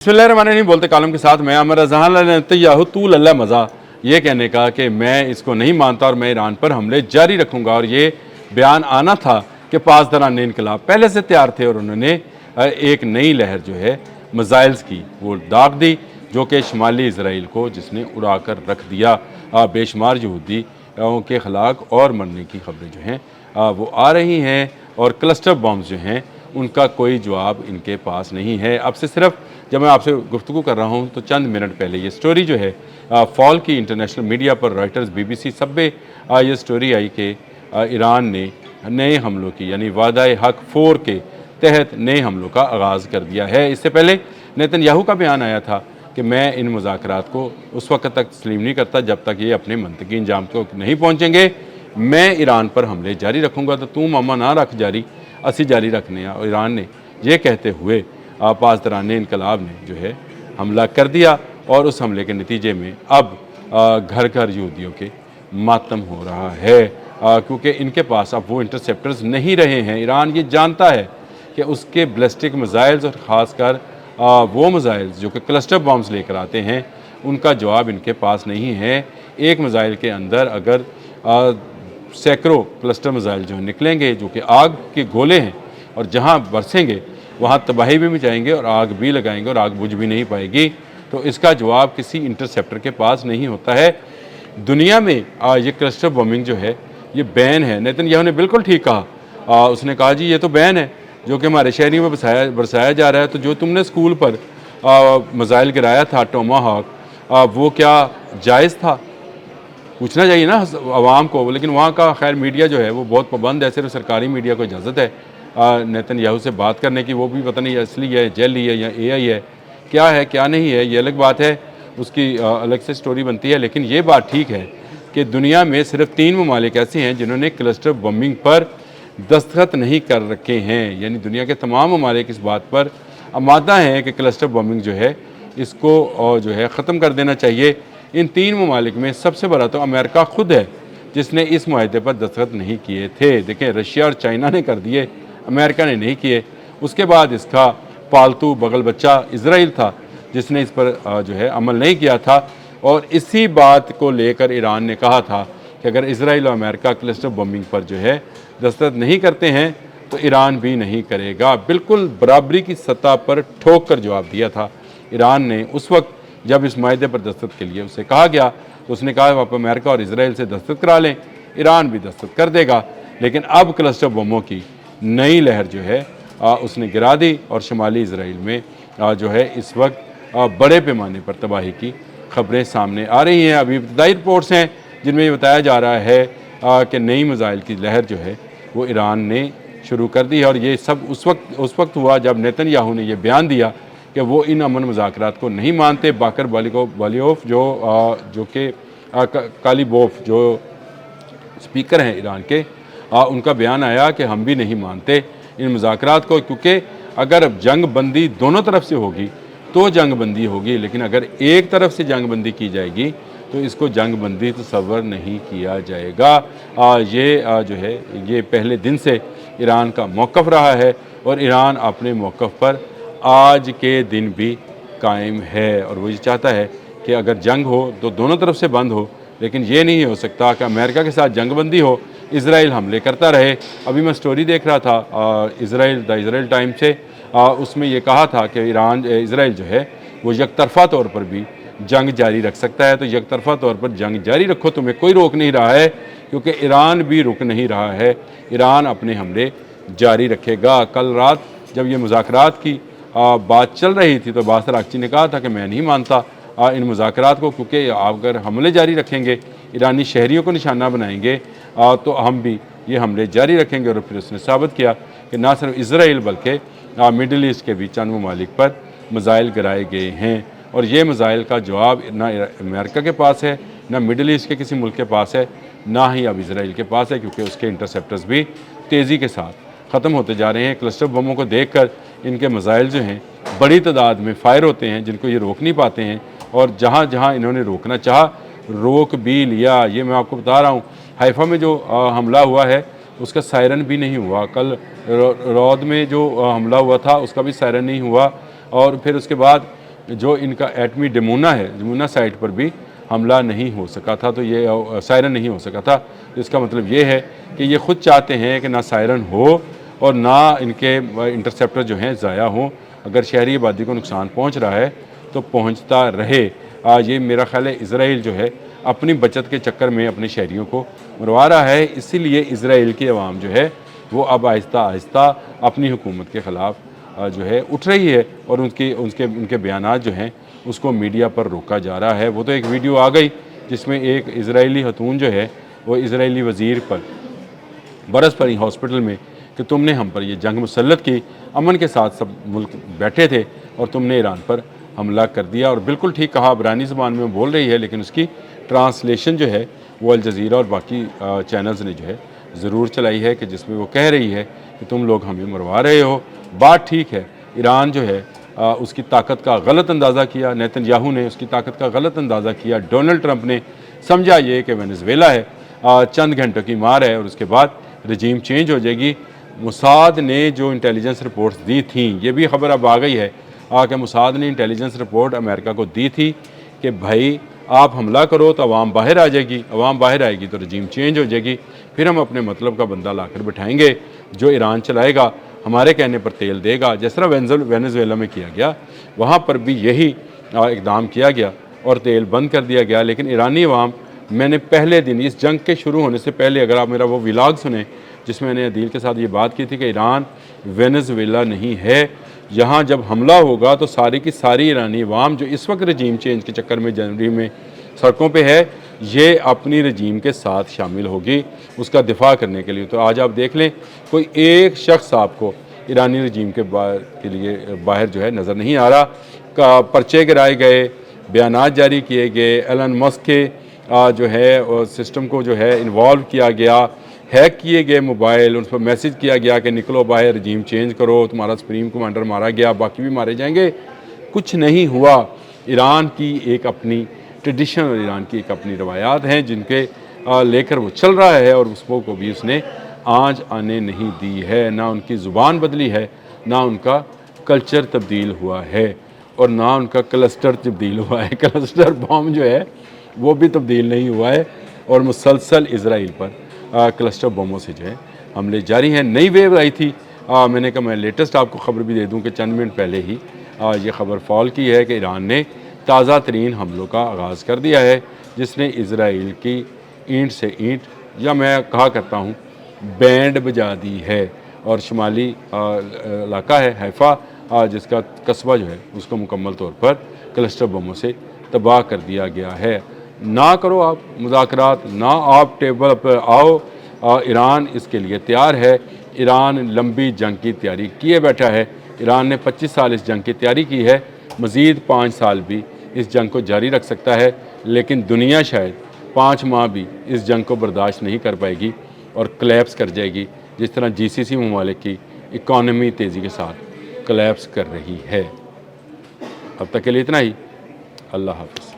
बिस्मिल्लाहिर्रहमानिर्रहीम बोलते कालम के साथ मैं अमर अजहान नेतन्याहू तूल अल्लाह मज़ा ये कहने का कि मैं इसको नहीं मानता और मैं ईरान पर हमले जारी रखूँगा। और ये बयान आना था कि पासदारान इनकलाब पहले से तैयार थे और उन्होंने एक नई लहर जो है मिसाइल्स की वो दाग दी, जो कि शुमाली इसराइल को जिसने उड़ा कर रख दिया। बेशुमार यहूदी के हलाक और मरने की खबरें जो हैं वो आ रही हैं और क्लस्टर बॉम्ब्स जो हैं उनका कोई जवाब इनके पास नहीं है। अब से सिर्फ जब मैं आपसे गुफ्तगू कर रहा हूँ तो चंद मिनट पहले ये स्टोरी जो है फॉल की इंटरनेशनल मीडिया पर रॉयटर्स, BBC सब पे ये स्टोरी आई कि ईरान ने नए हमलों की यानी वादा-ए हक 4 के तहत नए हमलों का आगाज़ कर दिया है। इससे पहले नेतन्याहू का बयान आया था कि मैं इन मुज़ाकरात को उस वक्त तक तस्लीम नहीं करता जब तक ये अपने मंतकी इंजाम को नहीं पहुँचेंगे। मैं ईरान पर हमले जारी रखूँगा तो तू मामा ना रख जारी असी जारी रखने। और ईरान ने ये कहते हुए पासदारान इनकलाब ने जो है हमला कर दिया और उस हमले के नतीजे में अब घर घर यहूदियों के मातम हो रहा है, क्योंकि इनके पास अब वो इंटरसेप्टर्स नहीं रहे हैं। ईरान ये जानता है कि उसके बैलिस्टिक मिसाइल्स और ख़ासकर वो मिसाइल्स जो कि क्लस्टर बॉम्ब्स लेकर आते हैं उनका जवाब इनके पास नहीं है। एक मिसाइल के अंदर अगर सैकड़ों क्लस्टर मिसाइल जो निकलेंगे जो कि आग के गोले हैं और जहाँ बरसेंगे वहाँ तबाही भी मचाएंगे और आग भी लगाएंगे और आग बुझ भी नहीं पाएगी। तो इसका जवाब किसी इंटरसेप्टर के पास नहीं होता है। दुनिया में ये क्लस्टर बॉम्बिंग जो है ये बैन है। नेतन्याहू ने बिल्कुल ठीक कहा। उसने कहा जी ये तो बैन है जो कि हमारे शहरी में बरसाया जा रहा है। तो जो तुमने स्कूल पर मिसाइल गिराया था टोमाहॉक, वो क्या जायज़ था? पूछना चाहिए ना आवाम को। लेकिन वहाँ का खैर मीडिया जो है वो बहुत पाबंद है, सिर्फ सरकारी मीडिया को इजाज़त है नेतन्याहू से बात करने की। वो भी पता नहीं असली है, जेली है या AI है, क्या है क्या नहीं है, ये अलग बात है, उसकी अलग से स्टोरी बनती है। लेकिन ये बात ठीक है कि दुनिया में सिर्फ 3 ममालिक ऐसे हैं जिन्होंने क्लस्टर बॉम्बिंग पर दस्तखत नहीं कर रखे हैं। यानी दुनिया के तमाम ममालिक इस बात पर आमादा हैं कि क्लस्टर बॉम्बिंग जो है इसको जो है ख़त्म कर देना चाहिए। इन 3 ममालिक में सबसे बड़ा तो अमेरिका खुद है जिसने इस मुआहदे पर दस्तखत नहीं किए थे। देखें, रशिया और चाइना ने कर दिए, अमेरिका ने नहीं किए। उसके बाद इसका पालतू बगल बच्चा इजराइल था जिसने इस पर जो है अमल नहीं किया था। और इसी बात को लेकर ईरान ने कहा था कि अगर इजराइल और अमेरिका क्लस्टर बॉम्बिंग पर जो है दस्तखत नहीं करते हैं तो ईरान भी नहीं करेगा। बिल्कुल बराबरी की सतह पर ठोक कर जवाब दिया था ईरान ने। उस वक्त जब इस माहदे पर दस्तखत के लिए उससे कहा गया तो उसने कहा आप अमेरिका और इजराइल से दस्तखत करा लें, ईरान भी दस्तखत कर देगा। लेकिन अब क्लस्टर बमों की नई लहर जो है उसने गिरा दी और शुमाली इसराइल में जो है इस वक्त बड़े पैमाने पर तबाही की खबरें सामने आ रही हैं। अभी इब्तदाई रिपोर्ट्स हैं जिनमें ये बताया जा रहा है कि नई मिसाइल की लहर जो है वो ईरान ने शुरू कर दी है। और ये सब उस वक्त हुआ जब नेतन्याहू ने यह बयान दिया कि वो इन अमन मुज़ाकरात को नहीं मानते। बाकर बालियोफ जो कि कालीबोफ जो स्पीकर हैं ईरान के, उनका बयान आया कि हम भी नहीं मानते इन मुज़ाकरात को, क्योंकि अगर जंग बंदी दोनों तरफ से होगी तो जंग बंदी होगी, लेकिन अगर एक तरफ से जंग बंदी की जाएगी तो इसको जंग बंदी तस्वर नहीं किया जाएगा। ये जो है ये पहले दिन से ईरान का मौक़िफ़ रहा है और ईरान अपने मौक़िफ़ पर आज के दिन भी कायम है। और वो ये चाहता है कि अगर जंग हो तो दोनों तरफ से बंद हो, लेकिन ये नहीं हो सकता कि अमेरिका के साथ जंग बंदी हो, इजराइल हमले करता रहे। अभी मैं स्टोरी देख रहा था इजराइल टाइम से, उसमें ये कहा था कि इजराइल जो है वो यकतरफ़ा तौर पर भी जंग जारी रख सकता है। तो यकतरफ़ा तौर पर जंग जारी रखो, तुम्हें कोई रोक नहीं रहा है, क्योंकि ईरान भी रुक नहीं रहा है। ईरान अपने हमले जारी रखेगा। कल रात जब ये मुज़ाकरात की बात चल रही थी तो बासर आगची ने कहा था कि मैं नहीं मानता इन मुज़ाकरात को, क्योंकि अगर हमले जारी रखेंगे, ईरानी शहरियों को निशाना बनाएंगे तो हम भी ये हमले जारी रखेंगे। और फिर उसने साबित किया कि ना सिर्फ इसराइल बल्कि मिडल ईस्ट के भी चंद ममालिक पर मिसाइल गिराए गए हैं। और ये मिसाइल का जवाब ना अमेरिका के पास है, ना मिडल ईस्ट के किसी मुल्क के पास है, ना ही अब इसराइल के पास है, क्योंकि उसके इंटरसेप्टर्स भी तेज़ी के साथ ख़त्म होते जा रहे हैं। क्लस्टर बमों को देखकर इनके मिसाइल जो हैं बड़ी तादाद में फ़ायर होते हैं जिनको ये रोक नहीं पाते हैं। और जहाँ जहाँ इन्होंने रोकना चाहा रोक भी लिया। ये मैं आपको बता रहा हूँ, हाइफा में जो हमला हुआ है उसका सायरन भी नहीं हुआ। कल रौद में जो हमला हुआ था उसका भी सायरन नहीं हुआ। और फिर उसके बाद جو ان کا ایٹمی ڈمونا ہے، ڈمونا سائٹ پر بھی حملہ نہیں ہو سکا تھا، تو یہ سائرن نہیں ہو سکا تھا۔ تو اس کا مطلب یہ ہے کہ یہ خود چاہتے ہیں کہ نہ سائرن ہو اور نہ ان کے انٹرسیپٹر جو ہیں ضائع ہوں۔ اگر شہری آبادی کو نقصان پہنچ رہا ہے تو پہنچتا رہے۔ یہ میرا خیال ہے اسرائیل جو ہے اپنی بچت کے چکر میں اپنے شہریوں کو مروا رہا ہے، اسی لیے اسرائیل کی عوام جو ہے وہ اب آہستہ آہستہ اپنی حکومت کے خلاف جو ہے اٹھ رہی ہے، اور ان کے بیانات جو ہیں اس کو میڈیا پر روکا جا رہا ہے۔ وہ تو ایک ویڈیو آ گئی جس میں ایک اسرائیلی خاتون جو ہے وہ اسرائیلی وزیر پر برس پڑی ہاسپٹل میں کہ تم نے ہم پر یہ جنگ مسلط کی، امن کے ساتھ سب ملک بیٹھے تھے اور تم نے ایران پر حملہ کر دیا۔ اور بالکل ٹھیک کہا، عبرانی زبان میں بول رہی ہے، لیکن اس کی ٹرانسلیشن جو ہے وہ الجزیرہ اور باقی چینلز نے جو ہے ضرور چلائی ہے، کہ جس میں وہ کہہ رہی ہے کہ تم لوگ ہمیں مروا رہے ہو۔ بات ٹھیک ہے، ایران جو ہے اس کی طاقت کا غلط اندازہ کیا، نیتن یاہو نے اس کی طاقت کا غلط اندازہ کیا، ڈونلڈ ٹرمپ نے سمجھا یہ کہ وینزویلا ہے، چند گھنٹوں کی مار ہے اور اس کے بعد رجیم چینج ہو جائے گی۔ موساد نے جو انٹیلیجنس رپورٹس دی تھیں، یہ بھی خبر اب آ گئی ہے کہ موساد نے انٹیلیجنس رپورٹ امریکہ کو دی تھی کہ بھائی آپ حملہ کرو تو عوام باہر آ جائے گی، عوام باہر آئے گی تو رجیم چینج ہو جائے گی، پھر ہم اپنے مطلب کا بندہ لا کر بٹھائیں گے جو ایران چلائے گا، ہمارے کہنے پر تیل دے گا۔ جس طرح وینزویلا میں کیا گیا، وہاں پر بھی یہی اقدام کیا گیا اور تیل بند کر دیا گیا۔ لیکن ایرانی عوام، میں نے پہلے دن اس جنگ کے شروع ہونے سے پہلے، اگر آپ میرا وہ ولاگ سنیں جس میں نے عدیل کے ساتھ یہ بات کی تھی کہ ایران وینزویلا نہیں ہے، یہاں جب حملہ ہوگا تو ساری کی ساری ایرانی عوام جو اس وقت رجیم چینج کے چکر میں جنوری میں سڑکوں پہ ہے، یہ اپنی رجیم کے ساتھ شامل ہوگی اس کا دفاع کرنے کے لیے۔ تو آج آپ دیکھ لیں، کوئی ایک شخص آپ کو ایرانی رجیم کے لیے باہر جو ہے نظر نہیں آ رہا۔ پرچے گرائے گئے، بیانات جاری کیے گئے، ایلن مسک کے جو ہے سسٹم کو جو ہے انوالو کیا گیا، ہیک کیے گئے موبائل، ان پر میسج کیا گیا کہ نکلو باہر، رجیم چینج کرو، تمہارا سپریم کمانڈر مارا گیا، باقی بھی مارے جائیں گے۔ کچھ نہیں ہوا۔ ایران کی ایک اپنی ٹریڈیشن اور ایران کی ایک اپنی روایات ہیں جن کے لے کر وہ چل رہا ہے، اور اس کو بھی اس نے آنچ آنے نہیں دی ہے۔ نہ ان کی زبان بدلی ہے، نہ ان کا کلچر تبدیل ہوا ہے، اور نہ ان کا کلسٹر تبدیل ہوا ہے۔ کلسٹر بم جو ہے وہ بھی تبدیل نہیں ہوا ہے، اور مسلسل اسرائیل پر کلسٹر بموں سے جو ہے حملے جاری ہیں۔ نئی ویو آئی تھی، میں نے کہا میں لیٹسٹ آپ کو خبر بھی دے دوں کہ چند منٹ پہلے ہی یہ خبر فال کی ہے کہ ایران نے تازہ ترین حملوں کا آغاز کر دیا ہے، جس نے اسرائیل کی اینٹ سے اینٹ، یا میں کہا کرتا ہوں بینڈ بجا دی ہے، اور شمالی علاقہ ہے حیفا، جس کا قصبہ جو ہے اس کو مکمل طور پر کلسٹر بموں سے تباہ کر دیا گیا ہے۔ نہ کرو آپ مذاکرات، نہ آپ ٹیبل پر آؤ، ایران اس کے لیے تیار ہے۔ ایران لمبی جنگ کی تیاری کیے بیٹھا ہے۔ ایران نے 25 سال اس جنگ کی تیاری کی ہے، مزید 5 سال بھی اس جنگ کو جاری رکھ سکتا ہے، لیکن دنیا شاید 5 ماہ بھی اس جنگ کو برداشت نہیں کر پائے گی اور کلیپس کر جائے گی، جس طرح GCC ممالک کی اکانومی تیزی کے ساتھ کلیپس کر رہی ہے۔ اب تک کے لیے اتنا ہی۔ اللہ حافظ۔